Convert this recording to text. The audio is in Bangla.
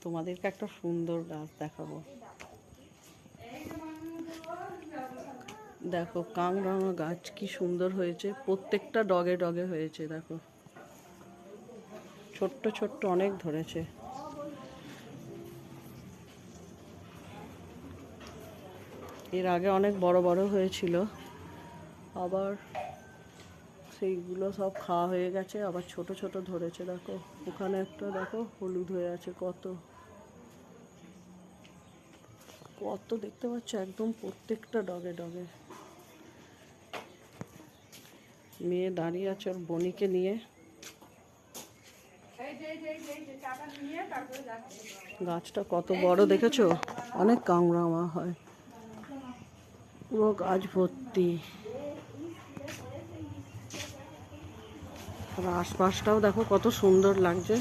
তোমাদেরকে একটা সুন্দর গাছ দেখাবো। দেখো কাংরাঙা গাছ কি সুন্দর হয়েছে, প্রত্যেকটা ডগে ডগে হয়েছে। দেখো ছোট্ট ছোট্ট অনেক ধরেছে। এর আগে অনেক বড় বড় হয়েছিল, আবার সেইগুলো সব খাওয়া হয়ে গেছে, আবার ছোট ছোট ধরেছে। দেখো ওখানে একটা, দেখো হলুদ হয়ে আছে, কত কত দেখতে পাচ্ছ, একদম প্রত্যেকটা ডগে ডগে। মেয়ে দাঁড়িয়ে আছে ওর বনিকে নিয়ে। গাছটা কত বড় দেখেছো, অনেক কাংরাঙা হয়, পুরো গাছ ভর্তি। আর আশপাশটাও দেখো কত সুন্দর লাগছে।